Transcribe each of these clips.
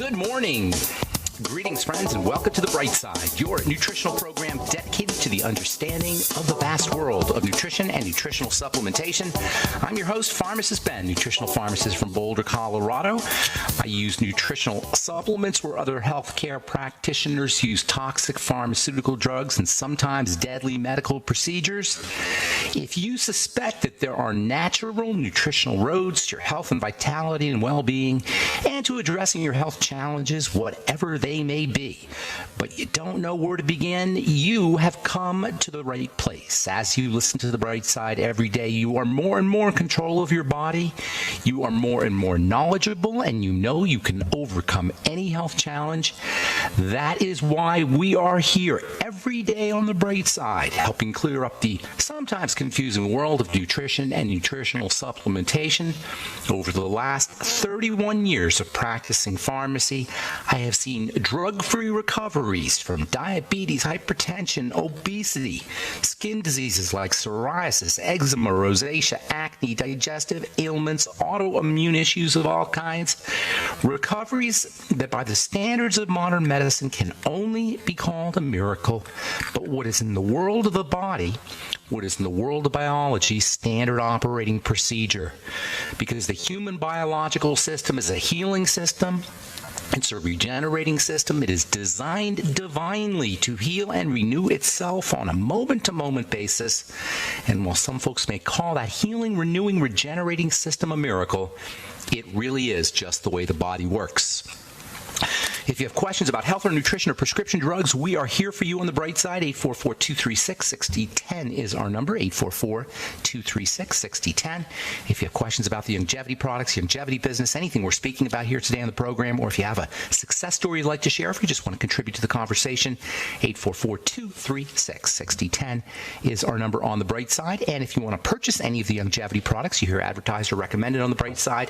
Good morning. Greetings, friends, and welcome to The Bright Side, your nutritional program dedicated to the understanding of the vast world of nutrition and nutritional supplementation. I'm your host, Pharmacist Ben, nutritional pharmacist from Boulder, Colorado. I use nutritional supplements where other healthcare practitioners use toxic pharmaceutical drugs and sometimes deadly medical procedures. If you suspect that there are natural nutritional roads to your health and vitality and well-being and to addressing your health challenges, whatever they may be, but you don't know where to begin, you have come to the right place. As you listen to The Bright Side every day, you are more and more in control of your body. You are more and more knowledgeable, and you know you can overcome any health challenge. That is why we are here every day on The Bright Side, helping clear up the sometimes confusing world of nutrition and nutritional supplementation. Over the last 31 years of practicing pharmacy, I have seen drug-free recoveries from diabetes, hypertension, obesity, skin diseases like psoriasis, eczema, rosacea, acne, digestive ailments, autoimmune issues of all kinds. Recoveries that by the standards of modern medicine can only be called a miracle. But what is in the world of the body, what is in the world of biology, standard operating procedure. Because the human biological system is a healing system. It's a regenerating system. It is designed divinely to heal and renew itself on a moment-to-moment basis. And while some folks may call that healing, renewing, regenerating system a miracle, it really is just the way the body works. If you have questions about health or nutrition or prescription drugs, we are here for you on The Bright Side. 844-236-6010 is our number, 844-236-6010. If you have questions about the longevity products, longevity business, anything we're speaking about here today on the program, or if you have a success story you'd like to share, if you just want to contribute to the conversation, 844-236-6010 is our number on The Bright Side. And if you want to purchase any of the longevity products you hear advertised or recommended on The Bright Side,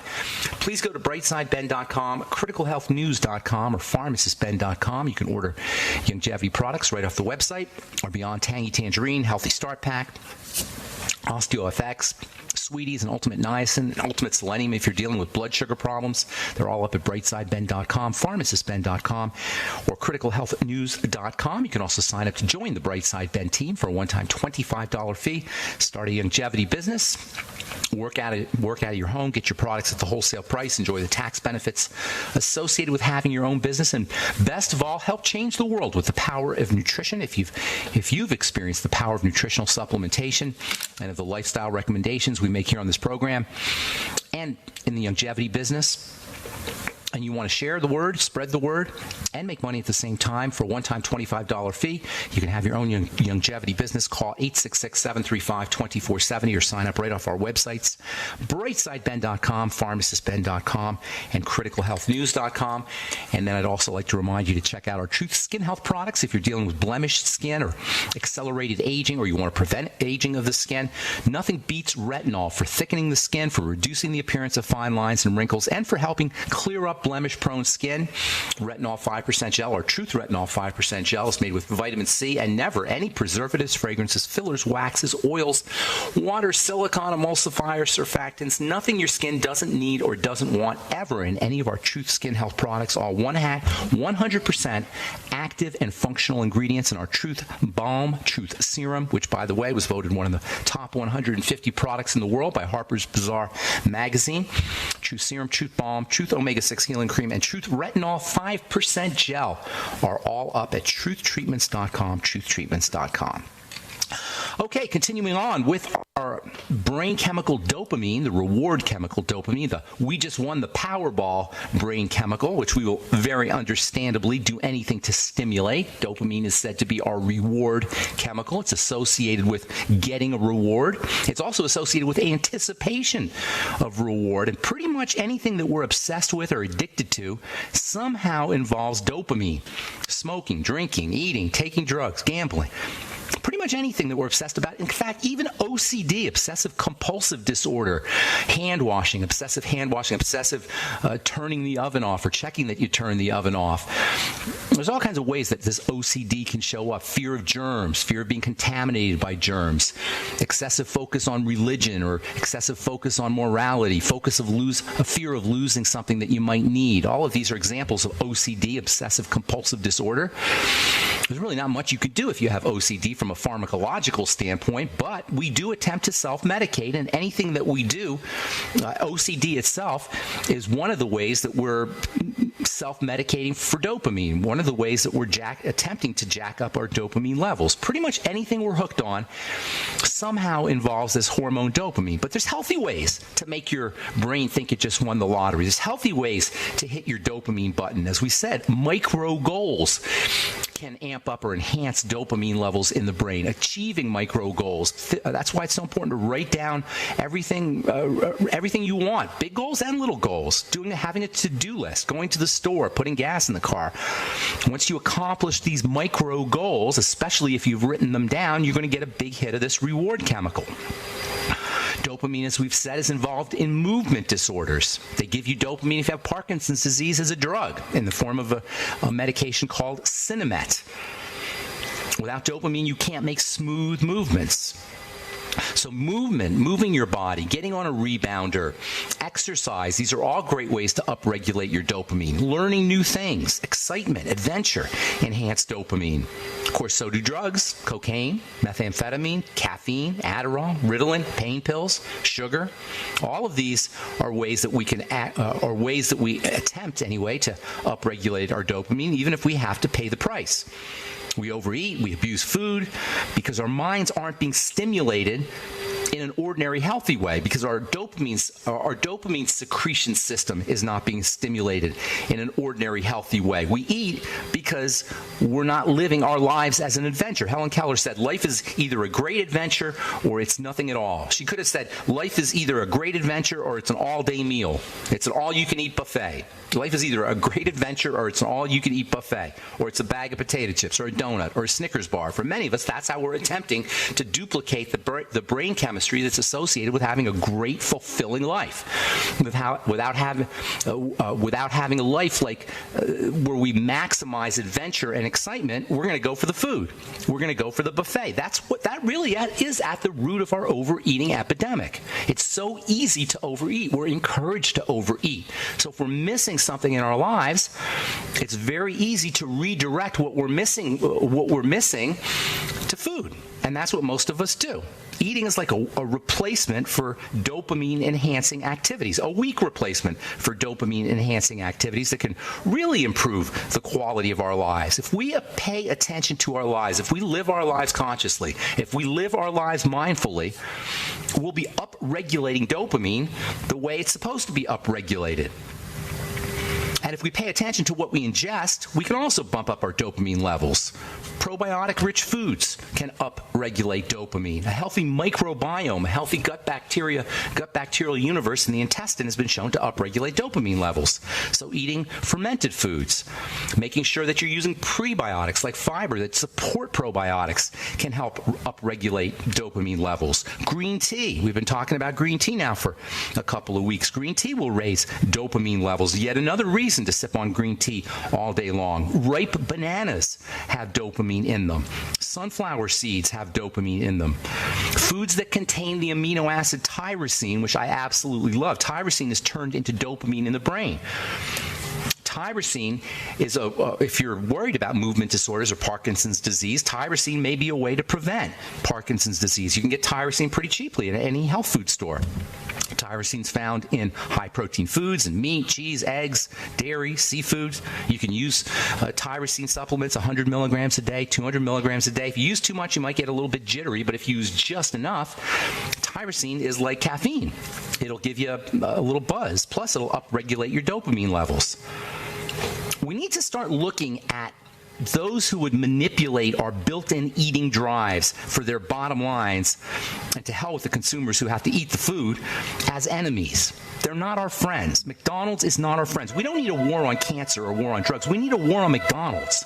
please go to brightsideben.com, criticalhealthnews.com, or pharmacistben.com. You can order longevity products right off the website, or Beyond Tangy Tangerine, Healthy Start Pack, OsteoFX, Sweeties, and Ultimate Niacin, and Ultimate Selenium if you're dealing with blood sugar problems. They're all up at brightsideben.com, pharmacistben.com, or criticalhealthnews.com. You can also sign up to join the Brightside Ben team for a one-time $25 fee. Start a longevity business. Work out of your home, get your products at the wholesale price, enjoy the tax benefits associated with having your own business, and best of all, help change the world with the power of nutrition. If you've experienced the power of nutritional supplementation and of the lifestyle recommendations we make here on this program and in the longevity business, and you want to share the word, spread the word, and make money at the same time for a one-time $25 fee, you can have your own longevity business. Call 866-735-2470 or sign up right off our websites, brightsideben.com, pharmacistben.com, and criticalhealthnews.com. And then I'd also like to remind you to check out our Truth Skin Health products if you're dealing with blemished skin or accelerated aging, or you want to prevent aging of the skin. Nothing beats retinol for thickening the skin, for reducing the appearance of fine lines and wrinkles, and for helping clear up blemish-prone skin. Retinol 5% gel, or Truth Retinol 5% gel, is made with vitamin C and never any preservatives, fragrances, fillers, waxes, oils, water, silicone, emulsifiers, surfactants, nothing your skin doesn't need or doesn't want ever in any of our Truth Skin Health products. All 100% active and functional ingredients in our Truth Balm, Truth Serum, which, by the way, was voted one of the top 150 products in the world by Harper's Bazaar magazine. Truth Serum, Truth Balm, Truth Omega-6 Healing Cream, and Truth Retinol 5% Gel are all up at truthtreatments.com, truthtreatments.com. Okay, continuing on with our brain chemical dopamine, the reward chemical dopamine, the we just won the Powerball brain chemical, which we will very understandably do anything to stimulate. Dopamine is said to be our reward chemical. It's associated with getting a reward. It's also associated with anticipation of reward, and pretty much anything that we're obsessed with or addicted to somehow involves dopamine. Smoking, drinking, eating, taking drugs, gambling. pretty much anything that we're obsessed about. In fact, even OCD, obsessive compulsive disorder, hand washing, obsessive turning the oven off or checking that you turn the oven off. There's all kinds of ways that this OCD can show up. Fear of germs, fear of being contaminated by germs, excessive focus on religion or excessive focus on morality, a fear of losing something that you might need. All of these are examples of OCD, obsessive compulsive disorder. There's really not much you could do if you have OCD from a pharmacological standpoint, but we do attempt to self-medicate, and anything that we do, OCD itself is one of the ways that we're self-medicating for dopamine, one of the ways that we're attempting to jack up our dopamine levels. Pretty much anything we're hooked on somehow involves this hormone dopamine, but there's healthy ways to make your brain think it just won the lottery. There's healthy ways to hit your dopamine button. As we said, micro goals can amp up or enhance dopamine levels in the brain. Achieving micro goals. That's why it's so important to write down everything you want, big goals and little goals. Having a to-do list, going to the store, putting gas in the car. Once you accomplish these micro goals, especially if you've written them down, you're going to get a big hit of this reward chemical. Dopamine, as we've said, is involved in movement disorders. They give you dopamine if you have Parkinson's disease as a drug in the form of a medication called Sinemet. Without dopamine, you can't make smooth movements. So moving your body, getting on a rebounder, exercise, these are all great ways to upregulate your dopamine. Learning new things, excitement, adventure, enhance dopamine. Of course, so do drugs, cocaine, methamphetamine, caffeine, Adderall, Ritalin, pain pills, sugar. All of these are ways that we attempt anyway to upregulate our dopamine, even if we have to pay the price. We overeat, we abuse food because our minds aren't being stimulated in an ordinary healthy way, because our dopamine secretion system is not being stimulated in an ordinary healthy way. We eat because we're not living our lives as an adventure. Helen Keller said life is either a great adventure or it's nothing at all. She could have said life is either a great adventure or it's an all-day meal. It's an all-you-can-eat buffet. Life is either a great adventure or it's an all-you-can-eat buffet, or it's a bag of potato chips or a donut or a Snickers bar. For many of us, that's how we're attempting to duplicate the brain chemistry that's associated with having a great, fulfilling life. Without having a life like where we maximize adventure and excitement, we're going to go for the food. We're going to go for the buffet. That really is at the root of our overeating epidemic. It's so easy to overeat. We're encouraged to overeat. So if we're missing something in our lives, it's very easy to redirect what we're missing to food. And that's what most of us do. Eating is like a replacement for dopamine-enhancing activities, a weak replacement for dopamine-enhancing activities that can really improve the quality of our lives. If we pay attention to our lives, if we live our lives consciously, if we live our lives mindfully, we'll be upregulating dopamine the way it's supposed to be upregulated. And if we pay attention to what we ingest, we can also bump up our dopamine levels. Probiotic-rich foods can upregulate dopamine. A healthy microbiome, a healthy gut bacterial universe in the intestine has been shown to upregulate dopamine levels. So eating fermented foods, making sure that you're using prebiotics like fiber that support probiotics can help upregulate dopamine levels. Green tea, we've been talking about green tea now for a couple of weeks. Green tea will raise dopamine levels. Yet another reason to sip on green tea all day long. Ripe bananas have dopamine in them. Sunflower seeds have dopamine in them. Foods that contain the amino acid tyrosine, which I absolutely love. Tyrosine is turned into dopamine in the brain. Tyrosine is if you're worried about movement disorders or Parkinson's disease, tyrosine may be a way to prevent Parkinson's disease. You can get tyrosine pretty cheaply at any health food store. Tyrosine is found in high-protein foods and meat, cheese, eggs, dairy, seafood. You can use tyrosine supplements, 100 milligrams a day, 200 milligrams a day. If you use too much, you might get a little bit jittery, but if you use just enough, tyrosine is like caffeine. It'll give you a little buzz, plus it'll upregulate your dopamine levels. We need to start looking at those who would manipulate our built-in eating drives for their bottom lines, and to hell with the consumers who have to eat the food, as enemies. They're not our friends. McDonald's is not our friends. We don't need a war on cancer or a war on drugs. We need a war on McDonald's.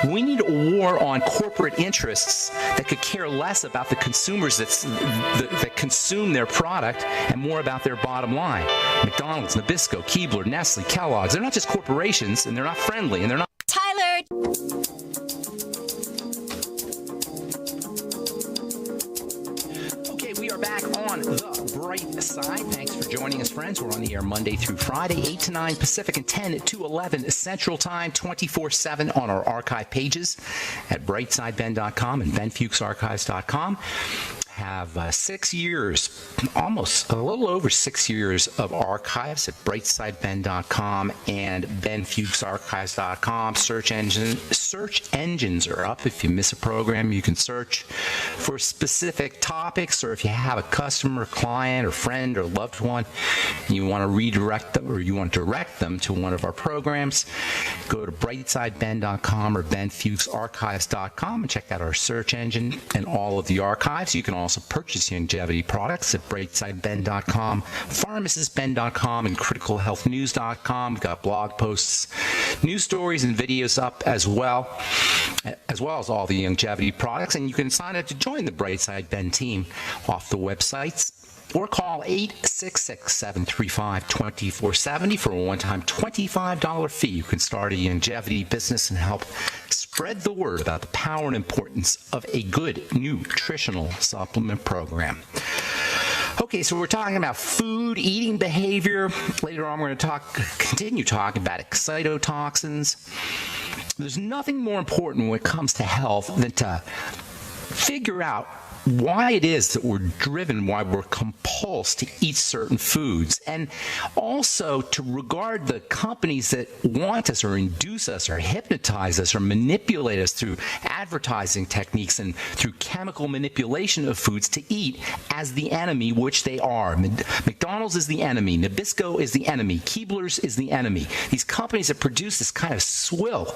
We need a war on corporate interests that could care less about the consumers that consume their product and more about their bottom line. McDonald's, Nabisco, Keebler, Nestle, Kellogg's, they're not just corporations, and they're not friendly, and they're not... Tyler! We are back on the bright side. Thanks for joining us, friends. We're on the air Monday through Friday, 8 to 9 Pacific and 10 to 11 Central Time, 24/7 on our archive pages at brightsideben.com and benfuchsarchives.com. Have 6 years, almost a little over 6 years of archives at brightsideben.com and benfuchsarchives.com. Search engines are up. If you miss a program, you can search for specific topics, or if you have a customer, client, or friend, or loved one, you want to redirect them, or you want to direct them to one of our programs, go to brightsideben.com or benfuchsarchives.com and check out our search engine and all of the archives. You can also purchase longevity products at brightsideben.com, pharmacistben.com, and criticalhealthnews.com. We've got blog posts, news stories, and videos up as well as all the longevity products. And you can sign up to join the Brightside Ben team off the websites, or call 866-735-2470 for a one-time $25 fee. You can start a longevity business and help spread the word about the power and importance of a good nutritional supplement program. Okay, so we're talking about food, eating behavior. Later on, we're going to continue talking about excitotoxins. There's nothing more important when it comes to health than to figure out why it is that we're driven, why we're compulsed to eat certain foods, and also to regard the companies that want us or induce us or hypnotize us or manipulate us through advertising techniques and through chemical manipulation of foods to eat as the enemy, which they are. McDonald's is the enemy. Nabisco is the enemy. Keebler's is the enemy. These companies that produce this kind of swill,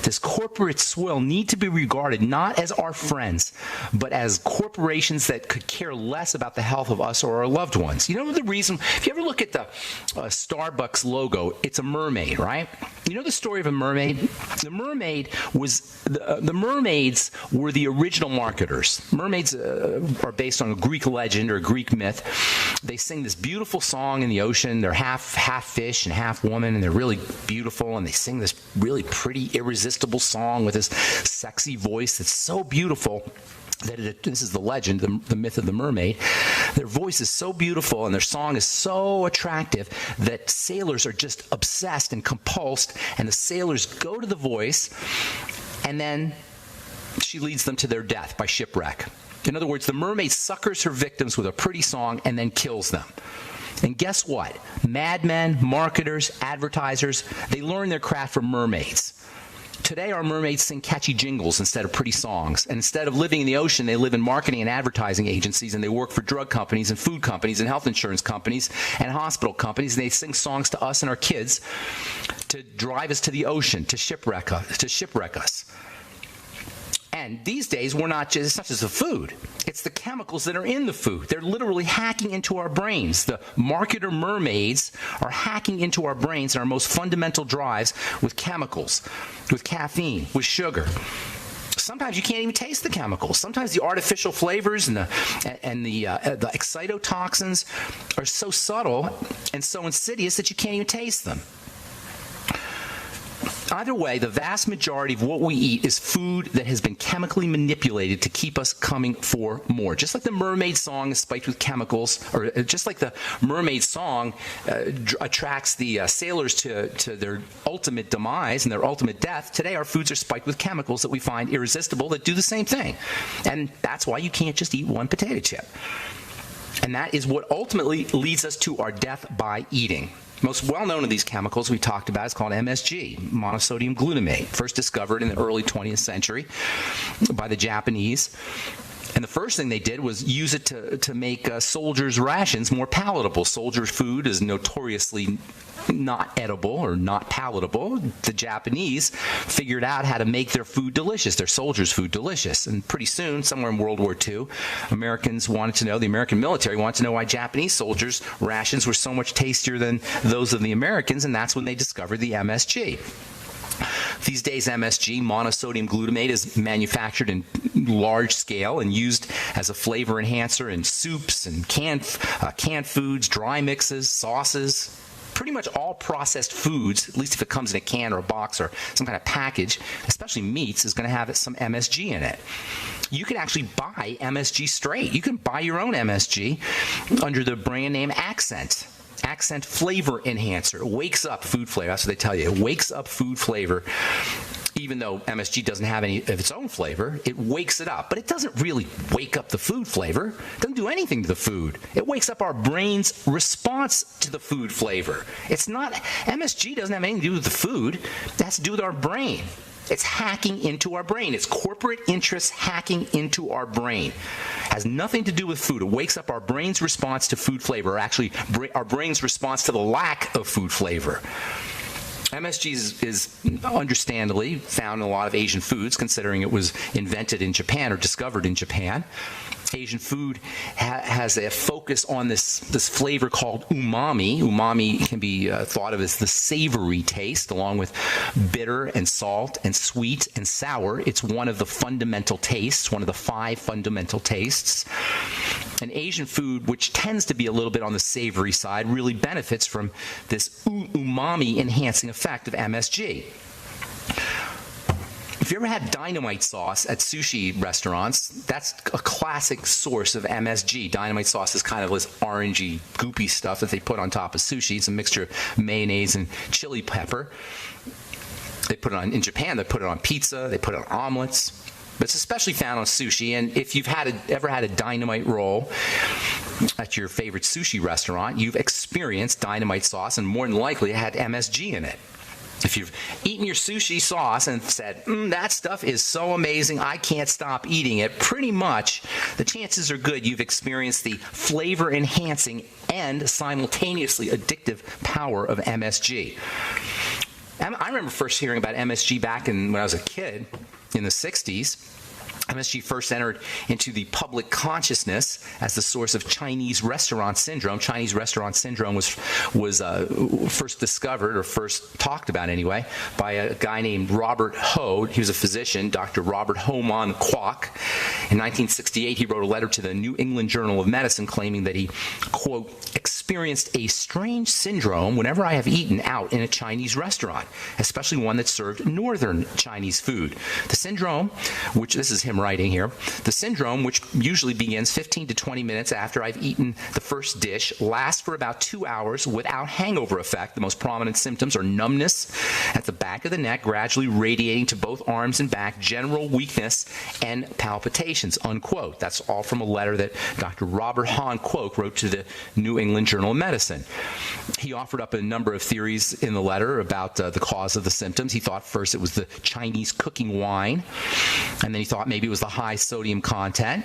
this corporate swill, need to be regarded not as our friends, but as corporations that could care less about the health of us or our loved ones. You know the reason? If you ever look at the Starbucks logo, it's a mermaid, right? You know the story of a mermaid? The mermaids were the original marketers. Mermaids are based on a Greek legend or a Greek myth. They sing this beautiful song in the ocean. They're half fish and half woman, and they're really beautiful, and they sing this really pretty, irresistible song with this sexy voice that's so beautiful. This is the legend, the myth of the mermaid. Their voice is so beautiful and their song is so attractive that sailors are just obsessed and compulsed, and the sailors go to the voice, and then she leads them to their death by shipwreck. In other words, the mermaid suckers her victims with a pretty song and then kills them. And guess what? Madmen, marketers, advertisers, they learn their craft from mermaids. Today, our mermaids sing catchy jingles instead of pretty songs. And instead of living in the ocean, they live in marketing and advertising agencies, and they work for drug companies and food companies and health insurance companies and hospital companies. And they sing songs to us and our kids to drive us to the ocean, to shipwreck us. And these days, it's not just the food. It's the chemicals that are in the food. They're literally hacking into our brains. The marketer mermaids are hacking into our brains and our most fundamental drives with chemicals, with caffeine, with sugar. Sometimes you can't even taste the chemicals. Sometimes the artificial flavors and the excitotoxins are so subtle and so insidious that you can't even taste them. Either way, the vast majority of what we eat is food that has been chemically manipulated to keep us coming for more. Just like the mermaid song is spiked with chemicals, or just like the mermaid song attracts the sailors to their ultimate demise and their ultimate death, today our foods are spiked with chemicals that we find irresistible that do the same thing. And that's why you can't just eat one potato chip. And that is what ultimately leads us to our death by eating. Most well-known of these chemicals we talked about is called MSG, monosodium glutamate, first discovered in the early 20th century by the Japanese. And the first thing they did was use it to make soldiers' rations more palatable. Soldiers' food is notoriously not edible or not palatable. The Japanese figured out how to make their food delicious, their soldiers' food delicious. And pretty soon, somewhere in World War II, the American military wanted to know why Japanese soldiers' rations were so much tastier than those of the Americans, and that's when they discovered the MSG. These days, MSG, monosodium glutamate, is manufactured in large scale and used as a flavor enhancer in soups and canned foods, dry mixes, sauces. Pretty much all processed foods, at least if it comes in a can or a box or some kind of package, especially meats, is going to have some MSG in it. You can actually buy MSG straight. You can buy your own MSG under the brand name Accent. Accent Flavor Enhancer. It wakes up food flavor. That's what they tell you. It wakes up food flavor. Even though MSG doesn't have any of its own flavor, it wakes it up. But it doesn't really wake up the food flavor. It doesn't do anything to the food. It wakes up our brain's response to the food flavor. MSG doesn't have anything to do with the food. It has to do with our brain. It's hacking into our brain. It's corporate interests hacking into our brain. It has nothing to do with food. It wakes up our brain's response to food flavor, or actually our brain's response to the lack of food flavor. MSG is understandably found in a lot of Asian foods, considering it was invented in Japan or discovered in Japan. Asian food has a focus on this flavor called umami. Umami can be thought of as the savory taste, along with bitter and salt and sweet and sour. It's one of the fundamental tastes, one of the 5 fundamental tastes. And Asian food, which tends to be a little bit on the savory side, really benefits from this umami-enhancing effect of MSG. If you ever had dynamite sauce at sushi restaurants, that's a classic source of MSG. Dynamite sauce is kind of this orangey, goopy stuff that they put on top of sushi. It's a mixture of mayonnaise and chili pepper. They put it on, in Japan, they put it on pizza, they put it on omelets. But it's especially found on sushi. And if you've ever had a dynamite roll at your favorite sushi restaurant, you've experienced dynamite sauce, and more than likely it had MSG in it. If you've eaten your sushi sauce and said, that stuff is so amazing, I can't stop eating it, pretty much the chances are good you've experienced the flavor-enhancing and simultaneously addictive power of MSG. I remember first hearing about MSG back when I was a kid in the 60s. MSG first entered into the public consciousness as the source of Chinese restaurant syndrome. Chinese restaurant syndrome was first discovered, or first talked about anyway, by a guy named Robert Ho. He was a physician, Dr. Robert Homan Kwok. In 1968, he wrote a letter to the New England Journal of Medicine claiming that he, quote, experienced a strange syndrome whenever I have eaten out in a Chinese restaurant, especially one that served northern Chinese food. The syndrome, which, this is him writing here, the syndrome, which usually begins 15 to 20 minutes after I've eaten the first dish, lasts for about 2 hours without hangover effect. The most prominent symptoms are numbness at the back of the neck, gradually radiating to both arms and back, general weakness, and palpitations, unquote. That's all from a letter that Dr. Robert Han Kwok wrote to the New England Journal of Medicine. He offered up a number of theories in the letter about the cause of the symptoms. He thought first it was the Chinese cooking wine, and then he thought maybe it was the high sodium content.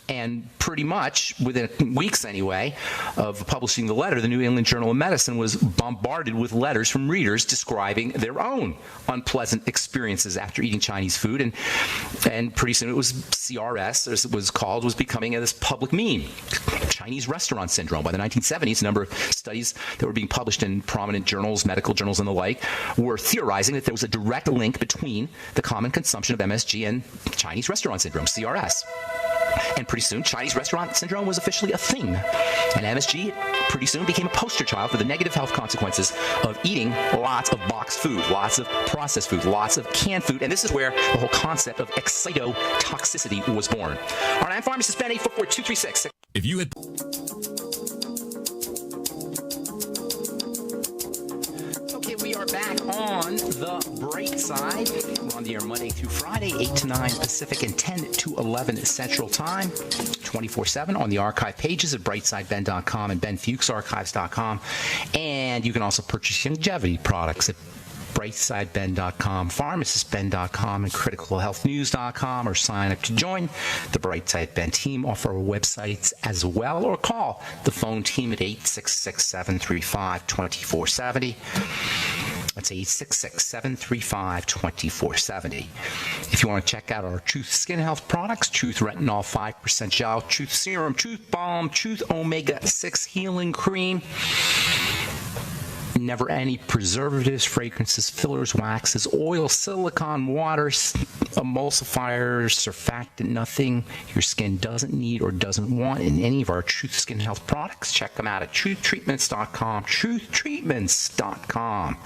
And pretty much within weeks anyway of publishing the letter, the New England Journal of Medicine was bombarded with letters from readers describing their own unpleasant experiences after eating Chinese food. And pretty soon it was CRS, as it was called, was becoming this public meme. Chinese restaurant syndrome. By the 1970s, a number of studies that were being published in prominent journals, medical journals and the like, were theorizing that there was a direct link between the common consumption of MSG and Chinese restaurant syndrome, CRS. And pretty soon, Chinese restaurant syndrome was officially a thing. And MSG pretty soon became a poster child for the negative health consequences of eating lots of boxed food, lots of processed food, lots of canned food. And this is where the whole concept of excitotoxicity was born. All right, I'm Pharmacist Ben, 844-236. If you had... We are back on the bright side. We're on the air Monday through Friday, 8 to 9 Pacific and 10 to 11 Central Time, 24/7 on the archive pages at brightsideben.com and benfuchsarchives.com. And you can also purchase longevity products at brightsideben.com, pharmacistben.com, and criticalhealthnews.com, or sign up to join the Brightside Ben team off our websites as well, or call the phone team at 866-735-2470. That's 866-735-2470. If you want to check out our Truth Skin Health products, Truth Retinol 5% Gel, Truth Serum, Truth Balm, Truth Omega 6 Healing Cream, Never any preservatives, fragrances, fillers, waxes, oil, silicone, water, emulsifiers, surfactant, nothing your skin doesn't need or doesn't want in any of our Truth Skin Health products. Check them out at truthtreatments.com, truthtreatments.com.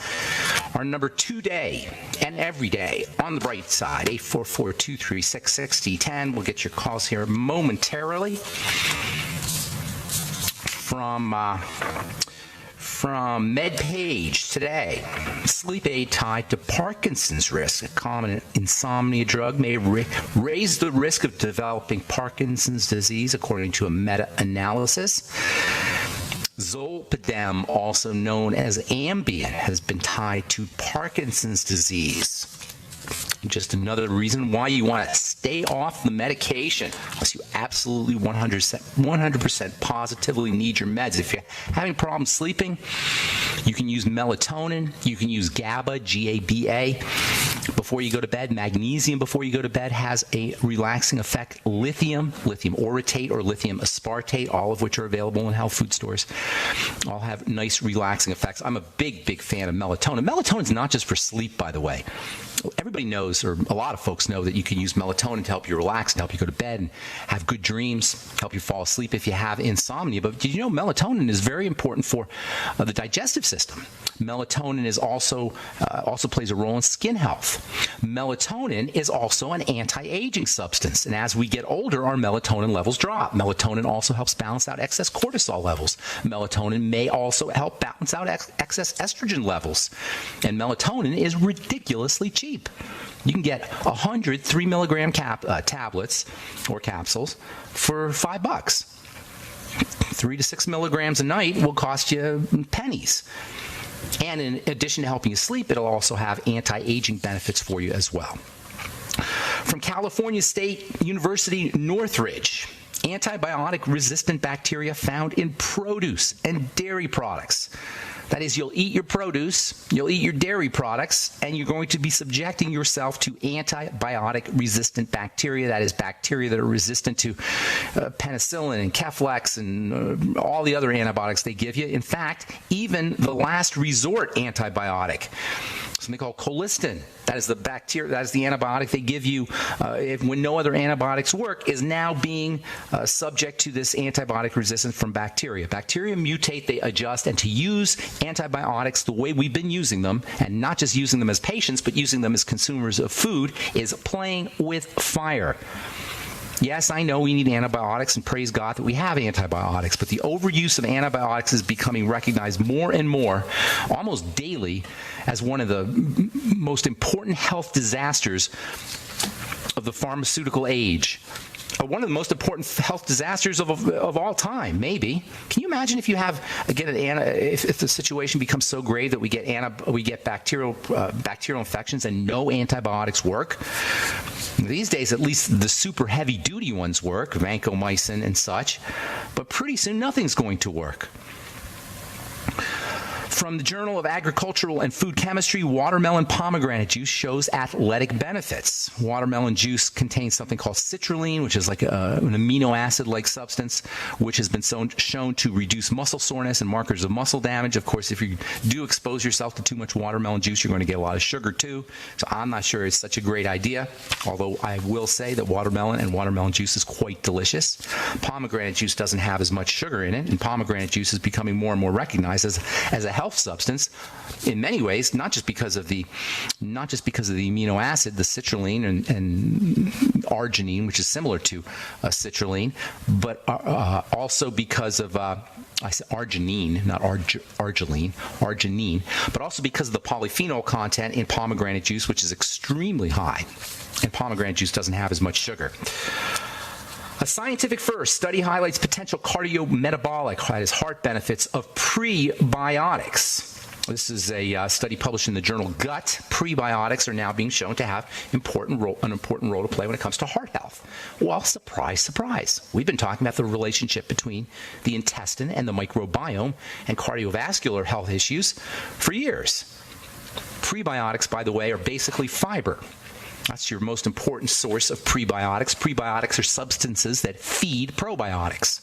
Our number today and every day on the bright side, 844-236-6010. We'll get your calls here momentarily. From MedPage today, sleep aid tied to Parkinson's risk. A common insomnia drug may raise the risk of developing Parkinson's disease, according to a meta-analysis. Zolpidem, also known as Ambien, has been tied to Parkinson's disease. Just another reason why you want to stay off the medication unless you absolutely 100% positively need your meds. If you're having problems sleeping, you can use melatonin, you can use GABA, G-A-B-A, before you go to bed. Magnesium before you go to bed has a relaxing effect. Lithium orotate or lithium aspartate, all of which are available in health food stores, all have nice relaxing effects. I'm a big fan of melatonin. Melatonin's not just for sleep, by the way. Everybody knows, or a lot of folks know, that you can use melatonin to help you relax, to help you go to bed and have good dreams, help you fall asleep if you have insomnia. But did you know melatonin is very important for the digestive system? Melatonin is also plays a role in skin health. Melatonin is also an anti-aging substance, and as we get older, our melatonin levels drop. Melatonin also helps balance out excess cortisol levels. Melatonin may also help balance out excess estrogen levels, and melatonin is ridiculously cheap. You can get 100 3-milligram tablets or capsules for $5. 3 to 6 milligrams a night will cost you pennies. And in addition to helping you sleep, it'll also have anti-aging benefits for you as well. From California State University, Northridge, antibiotic-resistant bacteria found in produce and dairy products. That is, you'll eat your produce, you'll eat your dairy products, and you're going to be subjecting yourself to antibiotic-resistant bacteria. That is, bacteria that are resistant to penicillin and Keflex and all the other antibiotics they give you. In fact, even the last resort antibiotic, something called colistin, that is the bacteria, that is the antibiotic they give you when no other antibiotics work, is now being subject to this antibiotic resistance from bacteria. Bacteria mutate, they adjust, and to use antibiotics the way we've been using them, and not just using them as patients, but using them as consumers of food, is playing with fire. Yes, I know we need antibiotics, and praise God that we have antibiotics, but the overuse of antibiotics is becoming recognized more and more, almost daily, as one of the most important health disasters of the pharmaceutical age. One of the most important health disasters of all time, maybe. Can you imagine if you have, again, if the situation becomes so grave that we get bacterial infections and no antibiotics work? These days, at least the super heavy-duty ones work, vancomycin and such, but pretty soon nothing's going to work. From the Journal of Agricultural and Food Chemistry, watermelon pomegranate juice shows athletic benefits. Watermelon juice contains something called citrulline, which is like an amino acid-like substance, which has been shown to reduce muscle soreness and markers of muscle damage. Of course, if you do expose yourself to too much watermelon juice, you're going to get a lot of sugar too. So I'm not sure it's such a great idea, although I will say that watermelon juice is quite delicious. Pomegranate juice doesn't have as much sugar in it, and pomegranate juice is becoming more and more recognized as a health substance in many ways, not just because of the amino acid, the citrulline and arginine, which is similar to citrulline, but also because of I said arginine, not arginine, but also because of the polyphenol content in pomegranate juice, which is extremely high, and pomegranate juice doesn't have as much sugar. A scientific first study highlights potential cardiometabolic, that is, heart benefits of prebiotics. This is a study published in the journal Gut. Prebiotics are now being shown to have an important role to play when it comes to heart health. Well, surprise, surprise. We've been talking about the relationship between the intestine and the microbiome and cardiovascular health issues for years. Prebiotics, by the way, are basically fiber. That's your most important source of prebiotics. Prebiotics are substances that feed probiotics.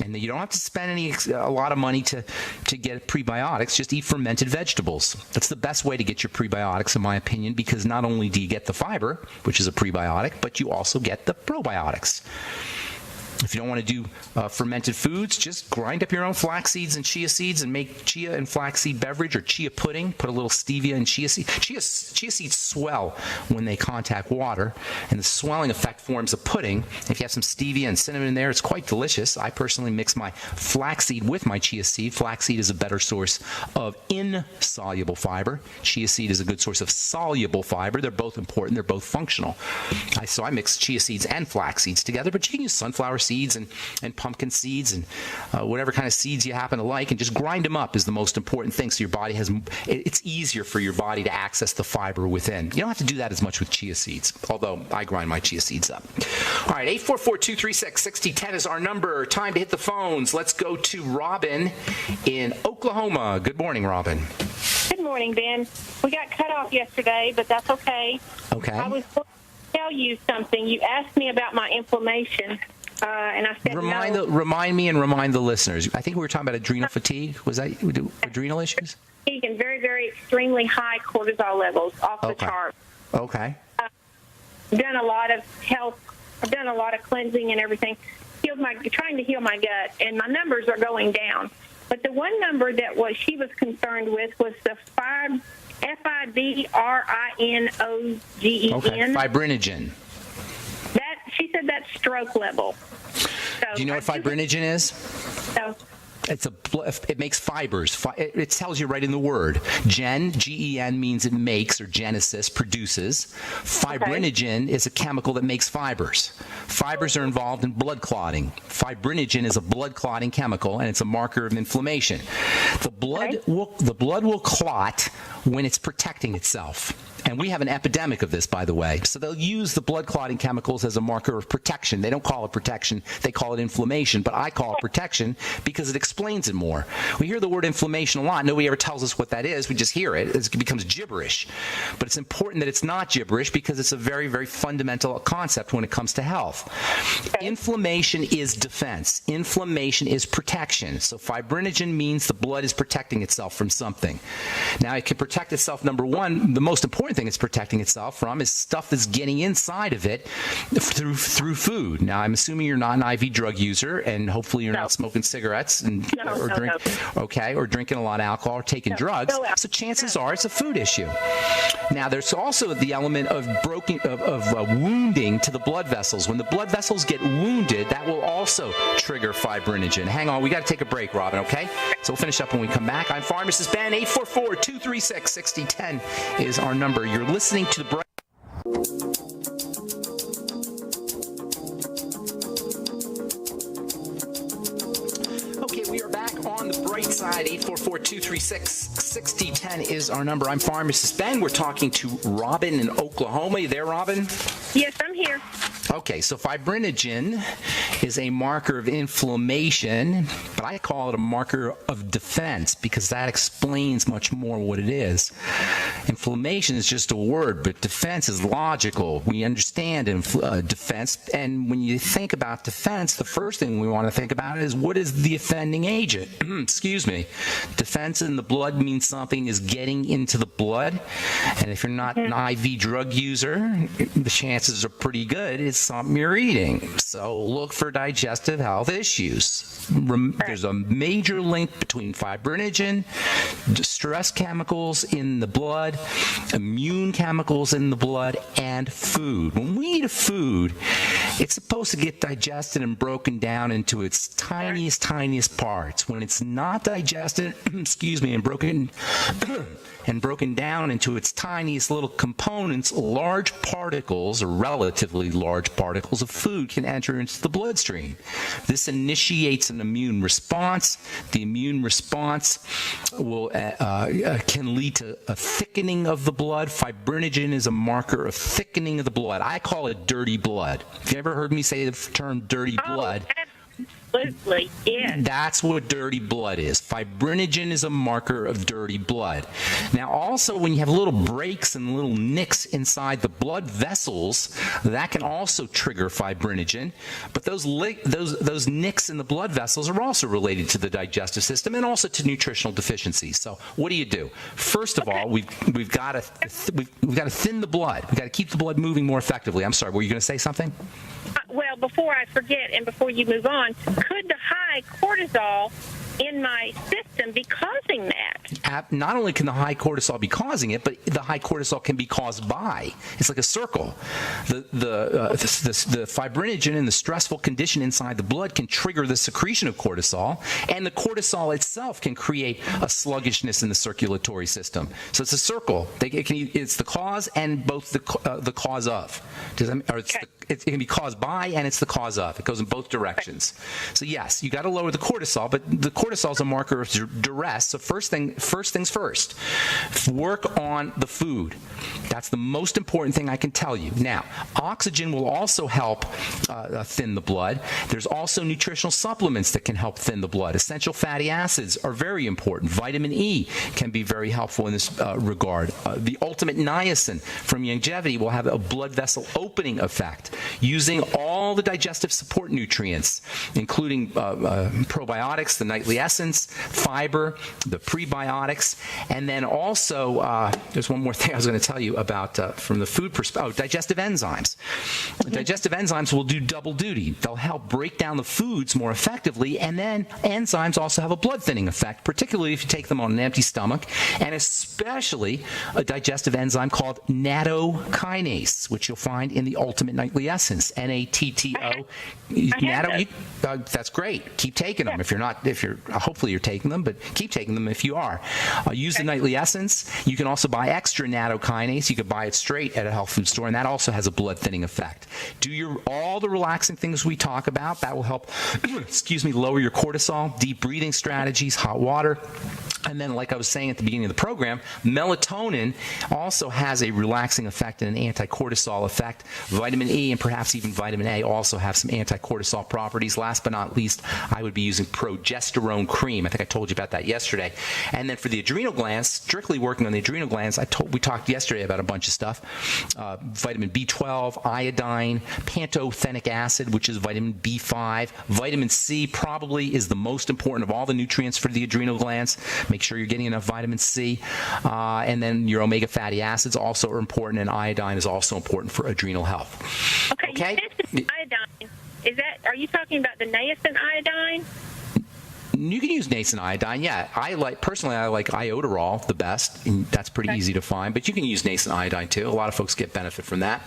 And you don't have to spend a lot of money to get prebiotics. Just eat fermented vegetables. That's the best way to get your prebiotics, in my opinion, because not only do you get the fiber, which is a prebiotic, but you also get the probiotics. If you don't want to do fermented foods, just grind up your own flax seeds and chia seeds and make chia and flaxseed beverage or chia pudding. Put a little stevia and chia seed. Chia seeds swell when they contact water, and the swelling effect forms a pudding. If you have some stevia and cinnamon in there, it's quite delicious. I personally mix my flaxseed with my chia seed. Flaxseed is a better source of insoluble fiber. Chia seed is a good source of soluble fiber. They're both important. They're both functional. So I mix chia seeds and flax seeds together, but you can use sunflower seeds and pumpkin seeds and whatever kind of seeds you happen to like, and just grind them up is the most important thing, so your body it's easier for your body to access the fiber within. You don't have to do that as much with chia seeds, although I grind my chia seeds up. All right, 844-236-6010 is our number. Time to hit the phones. Let's go to Robin in Oklahoma. Good morning, Robin. Good morning, Ben. We got cut off yesterday, but that's okay. Okay. I was going to tell you something. You asked me about my inflammation. And I said remind me and remind the listeners. I think we were talking about adrenal fatigue. Was that adrenal issues? And very, very extremely high cortisol levels off the chart. Okay. I've done a lot of health. I've done a lot of cleansing and everything. Trying to heal my gut, and my numbers are going down. But the one number that she was concerned with was the fibrinogen. Okay. Fibrinogen. She said that's stroke level. So do you know what fibrinogen is? No. It makes fibers. It tells you right in the word. Gen means it makes, or genesis, produces. Fibrinogen is a chemical that makes fibers. Fibers are involved in blood clotting. Fibrinogen is a blood clotting chemical, and it's a marker of inflammation. The blood will clot when it's protecting itself. And we have an epidemic of this, by the way. So they'll use the blood clotting chemicals as a marker of protection. They don't call it protection. They call it inflammation. But I call it protection because it explains it more. We hear the word inflammation a lot. Nobody ever tells us what that is. We just hear it. It becomes gibberish. But it's important that it's not gibberish because it's a very, very fundamental concept when it comes to health. Inflammation is defense. Inflammation is protection. So fibrinogen means the blood is protecting itself from something. Now, it can protect itself, number one. The most important thing it's protecting itself from is stuff that's getting inside of it through food. Now, I'm assuming you're not an IV drug user, and hopefully you're not smoking cigarettes or drinking a lot of alcohol or taking drugs. So chances are it's a food issue. Now, there's also the element of wounding to the blood vessels. When the blood vessels get wounded, that will also trigger fibrinogen. Hang on, we got to take a break, Robin, okay? So we'll finish up when we come back. I'm Pharmacist Ben. 844-236-6010 is our number. You're listening to the We are back on the bright side. 844-236-6010 is our number. I'm Pharmacist Ben. We're talking to Robin in Oklahoma. You there, Robin? Yes, I'm here. Okay, so fibrinogen is a marker of inflammation, but I call it a marker of defense because that explains much more what it is. Inflammation is just a word, but defense is logical. We understand defense, and when you think about defense, the first thing we want to think about is what is the offending agent? Excuse me. Defense in the blood means something is getting into the blood, and if you're not an IV drug user, the chances are pretty good it's something you're eating. So look for digestive health issues. There's a major link between fibrinogen, stress chemicals in the blood, immune chemicals in the blood, and food. When we eat a food, it's supposed to get digested and broken down into its tiniest parts. When it's not digested, and broken down into its tiniest little components, large particles, or relatively large particles of food can enter into the bloodstream. This initiates an immune response. The immune response can lead to a thickening of the blood. Fibrinogen is a marker of thickening of the blood. I call it dirty blood. Have you ever heard me say the term dirty blood? Absolutely, yes. That's what dirty blood is. Fibrinogen is a marker of dirty blood. Now, also, when you have little breaks and little nicks inside the blood vessels, that can also trigger fibrinogen. But those nicks in the blood vessels are also related to the digestive system and also to nutritional deficiencies. So, what do? First of all, we've got to thin the blood. We've got to keep the blood moving more effectively. I'm sorry, were you going to say something? Well, before I forget and before you move on, could the high cortisol in my system be causing that? Not only can the high cortisol be causing it, but the high cortisol can be caused by. It's like a circle. The fibrinogen and the stressful condition inside the blood can trigger the secretion of cortisol, and the cortisol itself can create a sluggishness in the circulatory system. So it's a circle. It's the cause and both the cause of. It can be caused by and it's the cause of. It goes in both directions. So yes, you got to lower the cortisol, but the cortisol is a marker of duress. So first things first, work on the food. That's the most important thing I can tell you. Now, oxygen will also help thin the blood. There's also nutritional supplements that can help thin the blood. Essential fatty acids are very important. Vitamin E can be very helpful in this regard. The ultimate niacin from Youngevity will have a blood vessel opening effect using all the digestive support nutrients, including probiotics, the nightly essence, fiber, the prebiotics, and then also there's one more thing I was going to tell you about from the food perspective. Digestive enzymes. Digestive enzymes will do double duty. They'll help break down the foods more effectively, and then enzymes also have a blood thinning effect, particularly if you take them on an empty stomach, and especially a digestive enzyme called nattokinase, which you'll find in the Ultimate Nightly Essence, NATTO. That's great. Keep taking them. Hopefully you're taking them, but keep taking them if you are. Use the Nightly Essence. You can also buy extra nattokinase. You can buy it straight at a health food store, and that also has a blood thinning effect. Do all the relaxing things we talk about. That will help, lower your cortisol, deep breathing strategies, hot water. And then, like I was saying at the beginning of the program, melatonin also has a relaxing effect and an anti-cortisol effect. Vitamin E and perhaps even vitamin A also have some anti-cortisol properties. Last but not least, I would be using progesterone cream. I think I told you about that yesterday. And then for the adrenal glands, strictly working on the adrenal glands, we talked yesterday about a bunch of stuff. Vitamin B12, iodine, pantothenic acid, which is vitamin B5. Vitamin C probably is the most important of all the nutrients for the adrenal glands. Make sure you're getting enough vitamin C. And then your omega fatty acids also are important, and iodine is also important for adrenal health. Okay? You mentioned iodine. Are you talking about the niacin iodine? You can use nascent iodine, yeah. Personally, I like iodoral the best. And that's pretty easy to find, but you can use nascent iodine too. A lot of folks get benefit from that.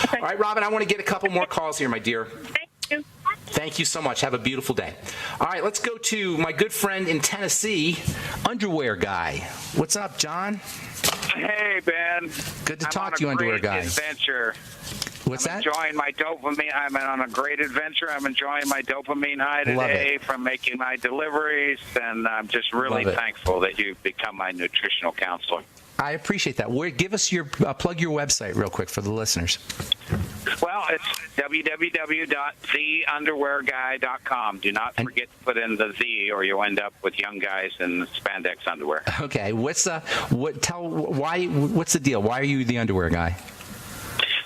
Okay. All right, Robin, I want to get a couple more calls here, my dear. Thank you. Thank you so much. Have a beautiful day. All right, let's go to my good friend in Tennessee, Underwear Guy. What's up, John? Hey, Ben. Good to talk to you, Underwear Guy. Adventure. What's that? Enjoying my dopamine. I'm on a great adventure. I'm enjoying my dopamine high today from making my deliveries, and I'm just really thankful that you've become my nutritional counselor. I appreciate that. Give us plug your website real quick for the listeners. Well, it's www.theunderwearguy.com. Do not forget to put in the "the," or you'll end up with young guys in spandex underwear. Okay. What's the deal? Why are you the underwear guy?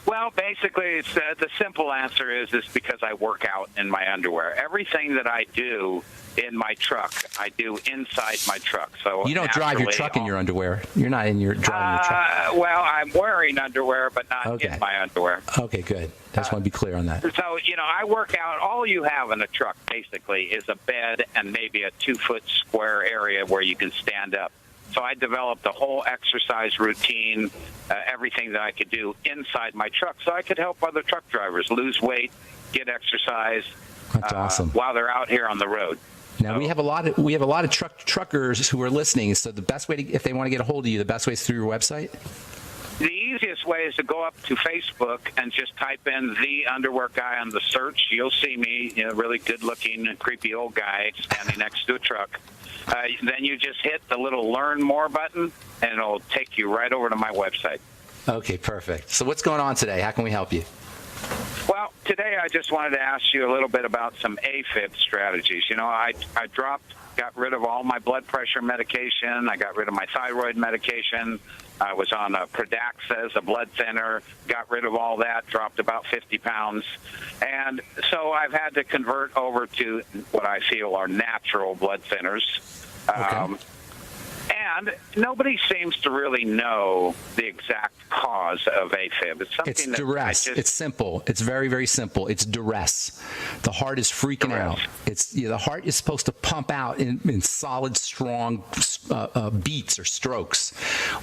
Well, basically, it's the simple answer is because I work out in my underwear. Everything that I do in my truck, I do inside my truck. So you don't drive your truck in your underwear. You're not driving your truck. Well, I'm wearing underwear, but not in my underwear. Okay, good. I just want to be clear on that. So, I work out. All you have in a truck, basically, is a bed and maybe a 2-foot square area where you can stand up. So I developed a whole exercise routine, everything that I could do inside my truck, so I could help other truck drivers lose weight, get exercise. That's awesome. While they're out here on the road. Now we have a lot of truckers who are listening. So the best way if they want to get a hold of you, the best way is through your website. The easiest way is to go up to Facebook and just type in "The Underwear Guy" on the search. You'll see me, really good-looking, creepy old guy standing next to a truck. Then you just hit the little "Learn More" button, and it'll take you right over to my website. Okay, perfect. So what's going on today? How can we help you? Well, today I just wanted to ask you a little bit about some AFib strategies. You know, I got rid of all my blood pressure medication. I got rid of my thyroid medication. I was on a Pradaxa, a blood thinner, got rid of all that, dropped about 50 pounds. And so I've had to convert over to what I feel are natural blood thinners. Okay. And nobody seems to really know the exact cause of AFib. It's something It's duress. It's simple. It's very, very simple. It's duress. The heart is freaking out. It's the heart is supposed to pump out in solid, strong beats or strokes.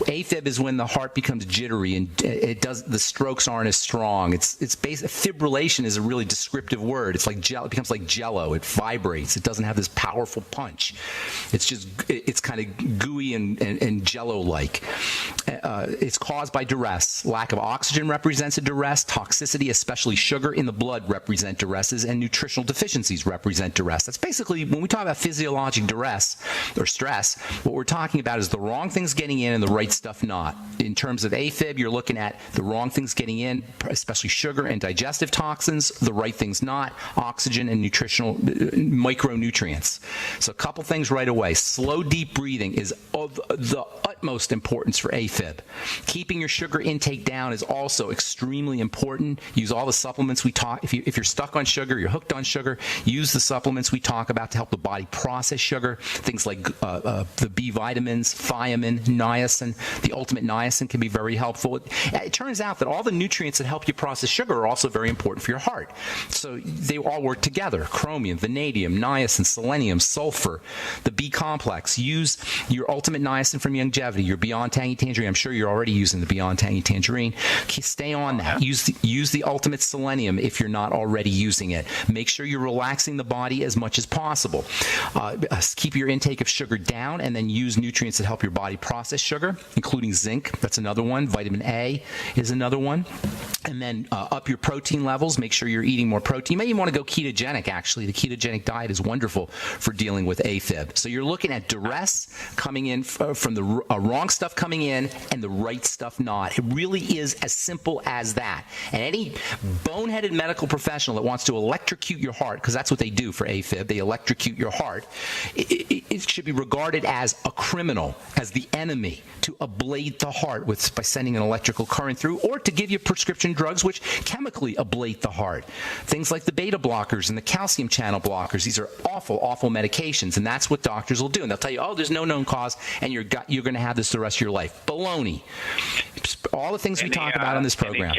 AFib is when the heart becomes jittery and the strokes aren't as strong. It's fibrillation is a really descriptive word. It's like it becomes like jello. It vibrates. It doesn't have this powerful punch. It's kind of gooey and jello-like. It's caused by duress. Lack of oxygen represents a duress. Toxicity, especially sugar in the blood, represent duresses, and nutritional deficiencies represent duress. That's basically, when we talk about physiologic duress or stress, what we're talking about is the wrong things getting in and the right stuff not. In terms of AFib, you're looking at the wrong things getting in, especially sugar and digestive toxins, the right things not, oxygen and nutritional micronutrients. So a couple things right away. Slow, deep breathing is of the utmost importance for AFib. Keeping your sugar intake down is also extremely important. Use all the supplements we talk. If you're stuck on sugar, you're hooked on sugar, use the supplements we talk about to help the body process sugar. Things like the B vitamins, thiamine, niacin. The ultimate niacin can be very helpful. It turns out that all the nutrients that help you process sugar are also very important for your heart. So they all work together. Chromium, vanadium, niacin, selenium, sulfur, the B complex. Use your ultimate niacin from Youngevity, your Beyond Tangy Tangerine. I'm sure you're already using the Beyond Tangy Tangerine. Stay on that. Use the ultimate selenium if you're not already using it. Make sure you're relaxing the body as much as possible. Keep your intake of sugar down, and then use nutrients that help your body process sugar, including zinc. That's another one. Vitamin A is another one. And then up your protein levels. Make sure you're eating more protein. You may even want to go ketogenic, actually. The ketogenic diet is wonderful for dealing with AFib. So you're looking at duress coming in from the wrong stuff coming in and the right stuff not. It really is as simple as that. And any boneheaded medical professional that wants to electrocute your heart, because that's what they do for AFib, they electrocute your heart, it should be regarded as a criminal, as the enemy, to ablate the heart by sending an electrical current through, or to give you prescription drugs which chemically ablate the heart. Things like the beta blockers and the calcium channel blockers. These are awful, awful medications, and that's what doctors will do. And they'll tell you, oh, there's no known cause, and you're going to have this the rest of your life. Baloney. All the things we talk about on this program.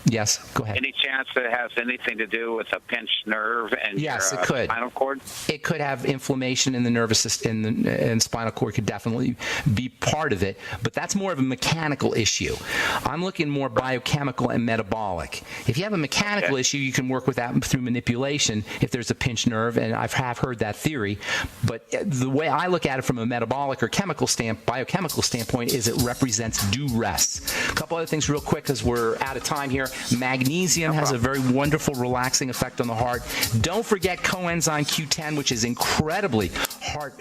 Yes, go ahead. Any chance that it has anything to do with a pinched nerve and your spinal cord? It could have inflammation in the nervous system, and spinal cord could definitely be part of it, but that's more of a mechanical issue. I'm looking more biochemical and metabolic. If you have a mechanical issue, you can work with that through manipulation if there's a pinched nerve, and I have heard that theory, but the way I look at it from a metabolic or biochemical standpoint is it represents duress. A couple other things real quick because we're out of time here. Magnesium has a very wonderful relaxing effect on the heart. Don't forget coenzyme Q10, which is incredibly heart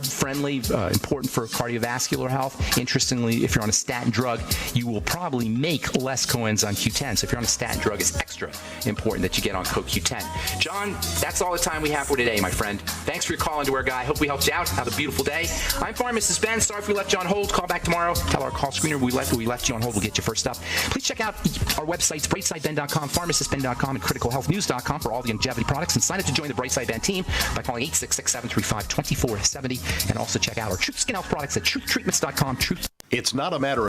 friendly, important for cardiovascular health. Interestingly, if you're on a statin drug, you will probably make less coenzyme Q10. So if you're on a statin drug, it's extra important that you get on CoQ10. John, that's all the time we have for today, my friend. Thanks for your call into our guy. Hope we helped you out. Have a beautiful day. I'm Pharmacist Ben. Sorry if we left you on hold. Call back tomorrow. Tell our call screener we left you on hold. We'll get you first up. Please check out our websites, brightsideben.com, pharmacistben.com, and criticalhealthnews.com for all the longevity products, and sign up to join the Brightside Ben team by calling 866-735-2470, and also check out our Truth Skin Health products at truthtreatments.com. It's not a matter of